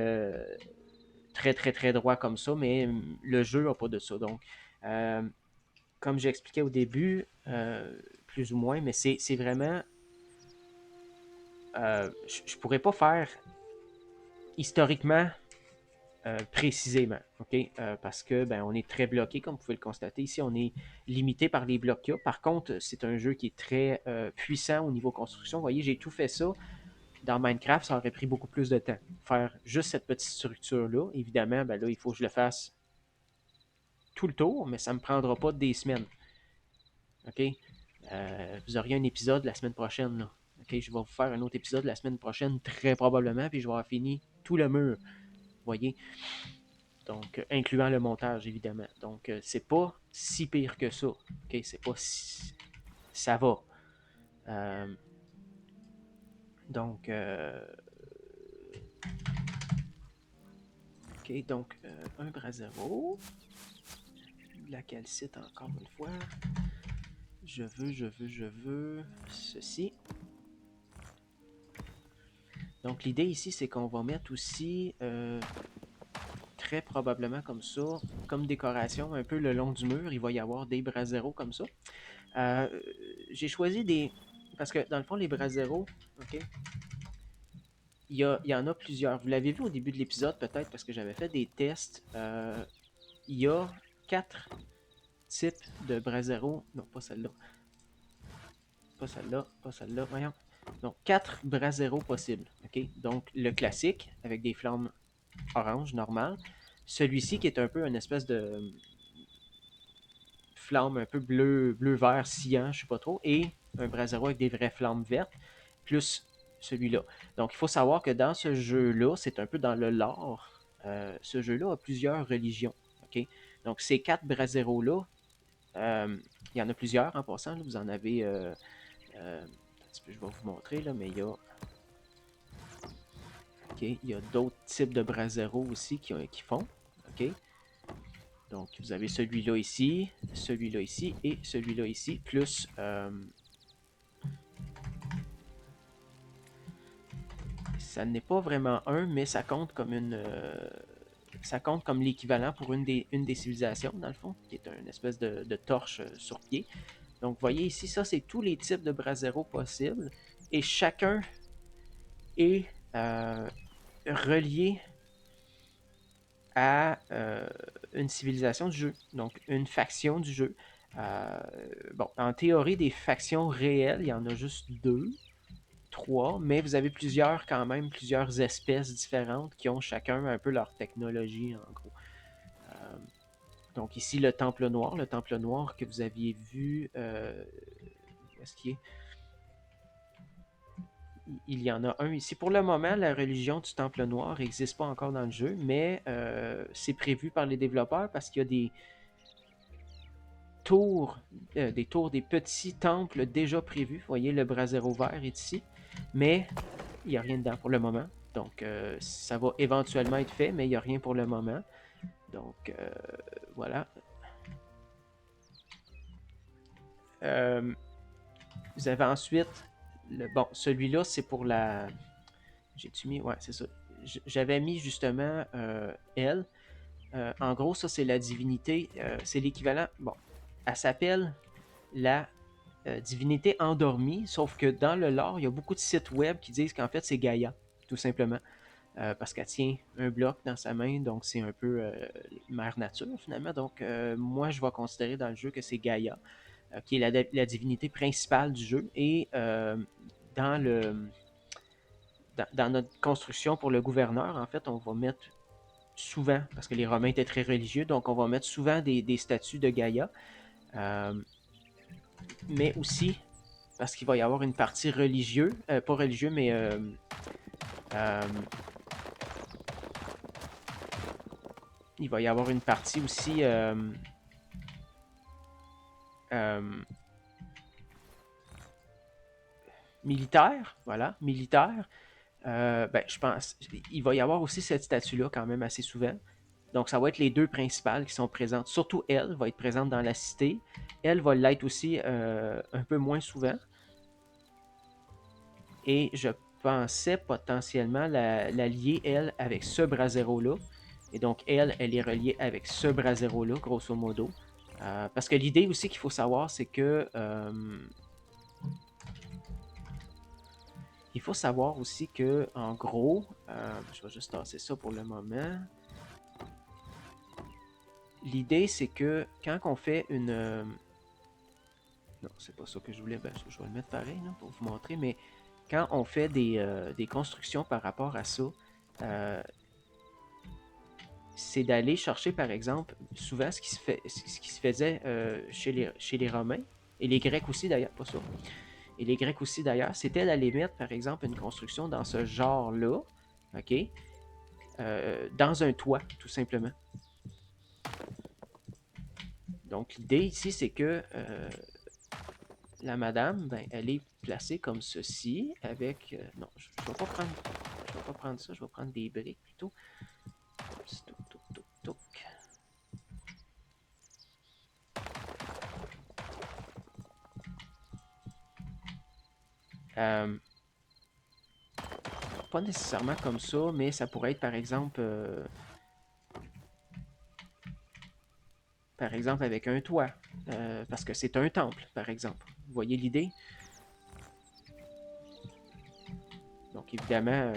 très, très, très droit comme ça, mais le jeu n'a pas de ça. Donc, comme j'expliquais au début, plus ou moins, mais c'est vraiment... je pourrais pas faire historiquement précisément, ok? Parce que ben, on est très bloqué, comme vous pouvez le constater. Ici, on est limité par les blocs qu'il y a. Par contre, c'est un jeu qui est très puissant au niveau construction. Vous voyez, j'ai tout fait ça. Dans Minecraft, ça aurait pris beaucoup plus de temps. Faire juste cette petite structure-là. Évidemment, ben là, il faut que je le fasse tout le tour, mais ça ne me prendra pas des semaines. OK? Vous auriez un épisode la semaine prochaine. Là. OK? Je vais vous faire un autre épisode la semaine prochaine, très probablement, puis je vais avoir fini tout le mur. Vous voyez? Donc, incluant le montage, évidemment. Donc, c'est pas si pire que ça. OK? C'est pas si... Ça va. Euh, donc, OK, donc, un brasero. La calcite, encore une fois. Je veux ceci. Donc, l'idée ici, c'est qu'on va mettre aussi, très probablement comme ça, comme décoration, un peu le long du mur, il va y avoir des braseros comme ça. J'ai choisi des... Parce que, dans le fond, les braseros, OK, il y en a plusieurs. Vous l'avez vu au début de l'épisode, peut-être, parce que j'avais fait des tests. Il y a 4 types de braseros. Non, pas celle-là. Pas celle-là, pas celle-là. Voyons. Donc, 4 braseros possibles. OK? Donc, le classique, avec des flammes orange, normal. Celui-ci, qui est un peu une espèce de flamme un peu bleu-vert, cyan, je sais pas trop. Et un brasero avec des vraies flammes vertes. Plus celui-là. Donc, il faut savoir que dans ce jeu-là, c'est un peu dans le lore. Ce jeu-là a plusieurs religions. OK? Donc, ces 4 braseros-là, il y en a plusieurs en passant. Là, vous en avez... un petit peu, je vais vous montrer, là, mais il y a... OK, il y a d'autres types de braseros aussi qui font. OK? Donc, vous avez celui-là ici et celui-là ici, plus... ça n'est pas vraiment un, mais ça compte comme une... ça compte comme l'équivalent pour une des civilisations, dans le fond, qui est une espèce de torche sur pied. Donc, vous voyez ici, ça, c'est tous les types de braseros possibles. Et chacun est relié à une civilisation du jeu. Donc, une faction du jeu. Bon, en théorie, des factions réelles, il y en a juste 2, 3, mais vous avez plusieurs quand même, plusieurs espèces différentes qui ont chacun un peu leur technologie, en gros. Donc ici, le Temple Noir que vous aviez vu, où est-ce qu'il est? Il y en a un ici. Pour le moment, la religion du Temple Noir n'existe pas encore dans le jeu, mais c'est prévu par les développeurs parce qu'il y a des petits temples déjà prévus. Vous voyez, le brasero vert est ici. Mais il n'y a rien dedans pour le moment. Donc, ça va éventuellement être fait, mais il n'y a rien pour le moment. Donc, voilà. Vous avez ensuite, bon, celui-là, c'est pour la... J'ai-tu mis? Ouais, c'est ça. J'avais mis justement elle. En gros, ça, c'est la divinité. C'est l'équivalent... Bon, elle s'appelle la divinité endormie, sauf que dans le lore, il y a beaucoup de sites web qui disent qu'en fait, c'est Gaïa, tout simplement. Parce qu'elle tient un bloc dans sa main, donc c'est un peu mère nature, finalement. Donc, moi, je vais considérer dans le jeu que c'est Gaïa, qui est la divinité principale du jeu. Et dans le... Dans notre construction pour le gouverneur, en fait, on va mettre souvent, parce que les Romains étaient très religieux, donc on va mettre souvent des statues de Gaïa, mais aussi parce qu'il va y avoir une partie religieuse, pas religieux, mais il va y avoir une partie aussi militaire, voilà, militaire. Ben, je pense, il va y avoir aussi cette statue-là quand même assez souvent. Donc, ça va être les deux principales qui sont présentes. Surtout elle va être présente dans la cité. Elle va l'être aussi un peu moins souvent. Et je pensais potentiellement la lier, elle, avec ce brasero-là. Et donc, elle est reliée avec ce brasero-là, grosso modo. Parce que l'idée aussi qu'il faut savoir, c'est que... il faut savoir aussi que, en gros... je vais juste tasser ça pour le moment. L'idée, c'est que quand on fait une... non, c'est pas ça que je voulais. Ben, je vais le mettre pareil là, pour vous montrer. Mais quand on fait des constructions par rapport à ça, c'est d'aller chercher, par exemple, souvent ce qui se faisait chez les Romains, et les Grecs aussi d'ailleurs, pas ça. Et les Grecs aussi d'ailleurs, c'était d'aller mettre, par exemple, une construction dans ce genre-là, ok, dans un toit, tout simplement. Donc l'idée ici, c'est que la madame, ben, elle est placée comme ceci, avec... non, je ne vais pas prendre ça, je vais prendre des briques plutôt. Touc, touc, touc, touc. Euh, pas nécessairement comme ça, mais ça pourrait être par exemple avec un toit, parce que c'est un temple, par exemple. Vous voyez l'idée? Donc évidemment,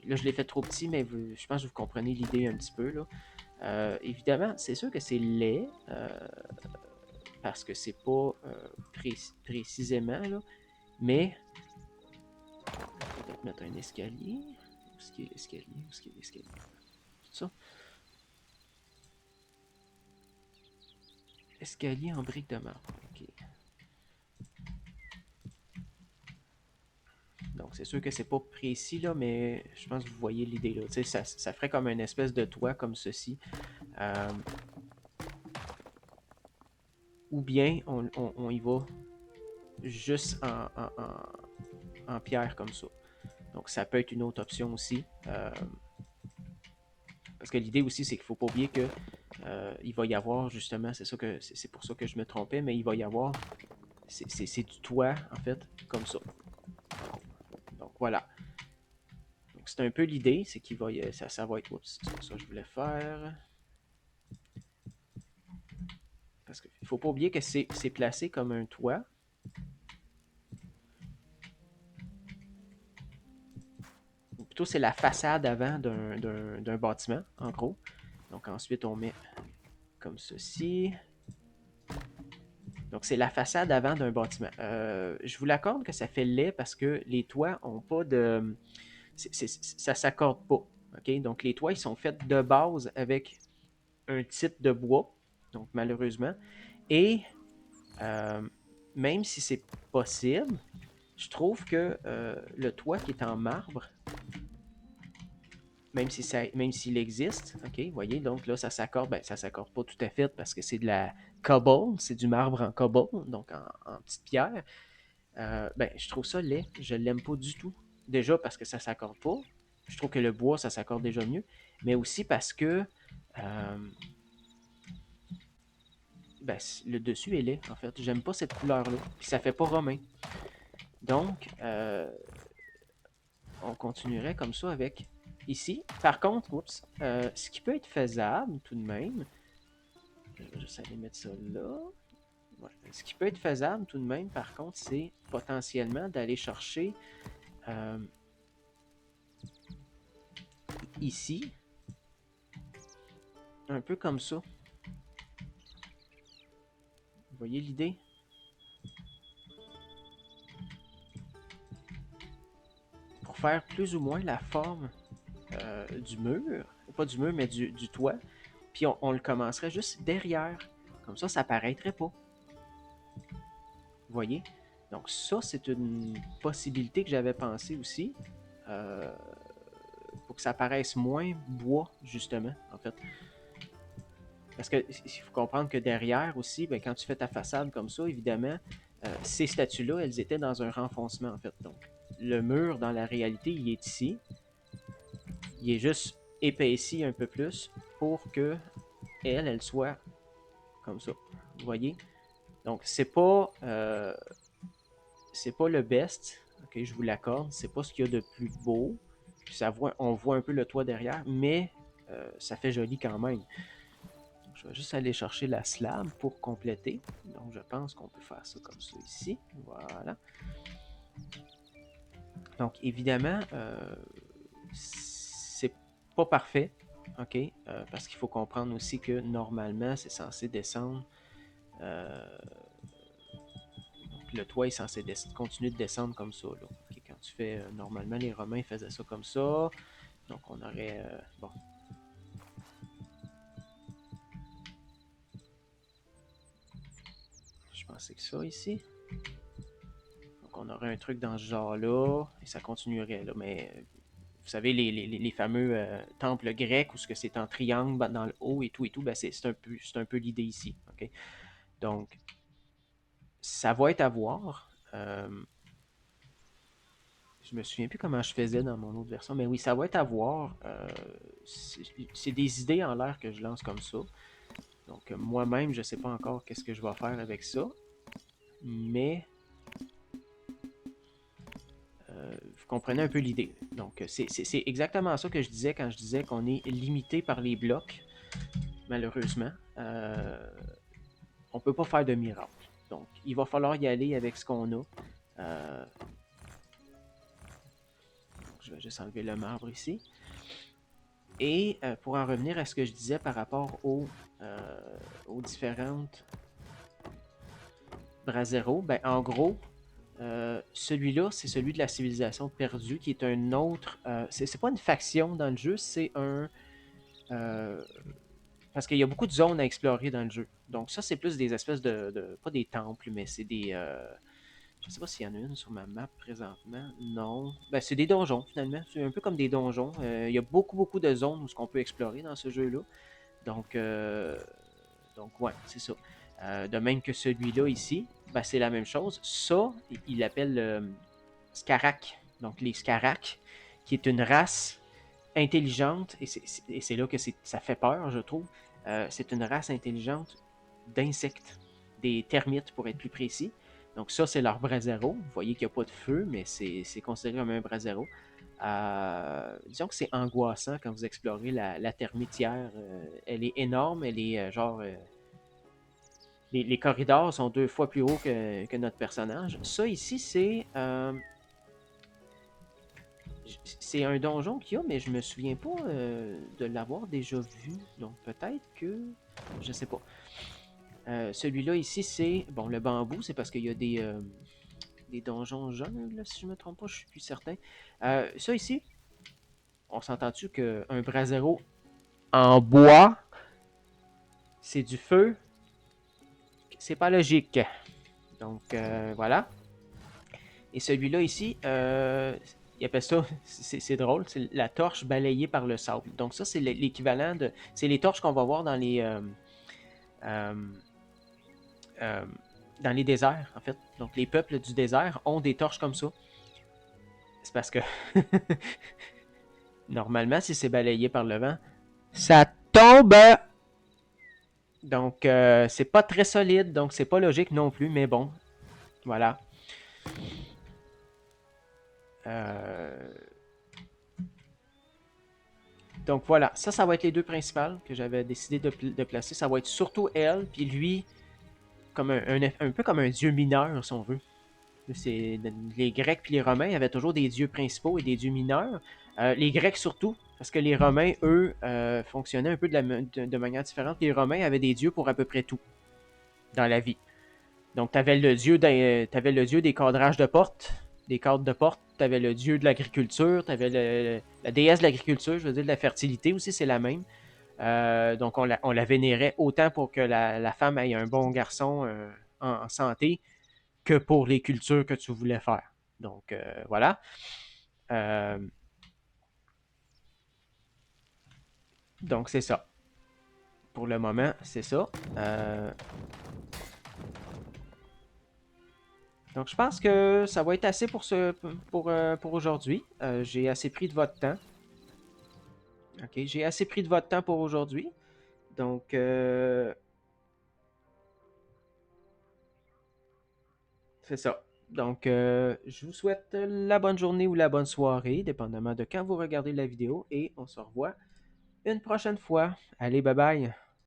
là je l'ai fait trop petit, mais je pense que vous comprenez l'idée un petit peu. Là. Évidemment, c'est sûr que c'est laid, parce que c'est pas précisément, là, mais on va peut-être mettre un escalier. Où est-ce qu'il y a l'escalier? Où est-ce qu'il y a l'escalier? Tout ça. Escalier en briques de marbre. Ok. Donc, c'est sûr que c'est pas précis, là, mais je pense que vous voyez l'idée. Là. Ça ferait comme une espèce de toit comme ceci. Ou bien, on y va juste en pierre comme ça. Donc, ça peut être une autre option aussi. Parce que l'idée aussi, c'est qu'il ne faut pas oublier que il va y avoir, justement, c'est pour ça que je me trompais, mais il va y avoir, c'est du toit, en fait, comme ça. Donc, voilà. Donc, c'est un peu l'idée, c'est qu'il va, ça va être, oups, c'est pas ça que je voulais faire. Parce qu'il ne faut pas oublier que c'est placé comme un toit. Ou plutôt, c'est la façade avant d'un bâtiment, en gros. Donc, ensuite, on met comme ceci. Donc, c'est la façade avant d'un bâtiment. Je vous l'accorde que ça fait laid parce que les toits n'ont pas de... ça ne s'accorde pas. Okay? Donc, les toits, ils sont faits de base avec un type de bois. Donc, malheureusement. Et même si c'est possible, je trouve que le toit qui est en marbre, même s'il existe, ok, vous voyez, donc là, ça s'accorde, ben, ça s'accorde pas tout à fait parce que c'est de la cobble, c'est du marbre en cobble, donc en petite pierre. Ben, je trouve ça laid, je l'aime pas du tout. déjà parce que ça s'accorde pas. Je trouve que le bois, ça s'accorde déjà mieux. Mais aussi parce que ben, le dessus est laid, en fait. J'aime pas cette couleur-là. Puis ça fait pas romain. Donc, on continuerait comme ça avec ici. Par contre, ce qui peut être faisable tout de même, je vais juste aller mettre ça là. Ouais. Ce qui peut être faisable tout de même, par contre, c'est potentiellement d'aller chercher ici, un peu comme ça. Vous voyez l'idée? Pour faire plus ou moins la forme du mur, pas du mur, mais du toit. Puis on le commencerait juste derrière. Comme ça paraîtrait pas. Vous voyez? Donc ça, c'est une possibilité que j'avais pensé aussi. Pour que ça paraisse moins bois, justement, en fait. Parce que il faut comprendre que derrière aussi, ben, quand tu fais ta façade comme ça, évidemment, ces statues-là, elles étaient dans un renfoncement, en fait. Donc, le mur, dans la réalité, il est ici. Il est juste épaissi un peu plus pour que elle soit comme ça. Vous voyez? Donc, c'est pas le best. Ok, je vous l'accorde. C'est pas ce qu'il y a de plus beau. Puis on voit un peu le toit derrière, mais ça fait joli quand même. Donc, je vais juste aller chercher la slab pour compléter. Donc, je pense qu'on peut faire ça comme ça ici. Voilà. Donc, évidemment, c'est pas parfait. OK? Parce qu'il faut comprendre aussi que normalement, c'est censé descendre. Donc, le toit est censé continuer de descendre comme ça. Là. Okay, quand tu fais. Normalement, les Romains faisaient ça comme ça. Donc, on aurait. Bon. Je pensais que ça ici. Donc, on aurait un truc dans ce genre-là. Et ça continuerait. Là, mais. Vous savez, les fameux temples grecs où c'est en triangle dans le haut et tout, ben c'est un peu l'idée ici. Okay? Donc, ça va être à voir. Je me souviens plus comment je faisais dans mon autre version, mais oui, ça va être à voir. C'est des idées en l'air que je lance comme ça. Donc, moi-même, je sais pas encore qu'est-ce que je vais faire avec ça. Mais, vous comprenez un peu l'idée. Donc, c'est exactement ça que je disais quand je disais qu'on est limité par les blocs, malheureusement. On peut pas faire de miracle. Donc, il va falloir y aller avec ce qu'on a. Je vais juste enlever le marbre ici. Et pour en revenir à ce que je disais par rapport aux différentes braseros, ben, en gros, celui-là, c'est celui de la civilisation perdue, qui est un autre. C'est pas une faction dans le jeu, c'est un. Parce qu'il y a beaucoup de zones à explorer dans le jeu. Donc, ça, c'est plus des espèces pas des temples, mais c'est des. Je sais pas s'il y en a une sur ma map présentement. Non. Ben, c'est des donjons, finalement. C'est un peu comme des donjons. Il y a beaucoup, beaucoup de zones où on peut explorer dans ce jeu-là. Donc, ouais, c'est ça. De même que celui-là ici, ben, c'est la même chose. Ça, il l'appelle Skarak. Donc, les Skarak, qui est une race intelligente, et c'est là que ça fait peur, je trouve. C'est une race intelligente d'insectes, des termites pour être plus précis. Donc ça, c'est leur brasero. Vous voyez qu'il n'y a pas de feu, mais c'est considéré comme un brasero. Disons que c'est angoissant quand vous explorez la termitière. Elle est énorme, elle est genre... les corridors sont 2 fois plus hauts que notre personnage. Ça ici, c'est un donjon qu'il y a, mais je me souviens pas de l'avoir déjà vu. Donc peut-être que... Je sais pas. Celui-là ici, c'est... Bon, le bambou, c'est parce qu'il y a des donjons jungles, si je me trompe pas, je suis plus certain. Ça ici, on s'entend-tu qu'un brasero en bois, c'est du feu? C'est pas logique. Donc, voilà. Et celui-là ici, il appelle ça, c'est drôle, c'est la torche balayée par le sable. Donc ça, c'est l'équivalent de... C'est les torches qu'on va voir euh, euh, dans les déserts, en fait. Donc les peuples du désert ont des torches comme ça. C'est parce que normalement, si c'est balayé par le vent, ça tombe. Donc, c'est pas très solide, donc c'est pas logique non plus, mais bon, voilà. Euh, Donc voilà, ça va être les deux principales que j'avais décidé de placer. Ça va être surtout elle, puis lui, comme un peu comme un dieu mineur, si on veut. Les Grecs puis les Romains avaient toujours des dieux principaux et des dieux mineurs. Les Grecs surtout, parce que les Romains, eux, fonctionnaient un peu de manière différente. Les Romains avaient des dieux pour à peu près tout dans la vie. Donc, tu avais t'avais le dieu des cadrages de portes, des cadres de portes, tu avais le dieu de l'agriculture, tu avais la déesse de l'agriculture, je veux dire de la fertilité aussi, c'est la même. Donc, on la vénérait autant pour que la femme ait un bon garçon en santé que pour les cultures que tu voulais faire. Donc, voilà. Euh, donc, c'est ça. Pour le moment, c'est ça. Donc, je pense que ça va être assez pour aujourd'hui. J'ai assez pris de votre temps. OK, j'ai assez pris de votre temps pour aujourd'hui. Donc, c'est ça. Donc, je vous souhaite la bonne journée ou la bonne soirée, dépendamment de quand vous regardez la vidéo, et on se revoit une prochaine fois. Allez, bye bye.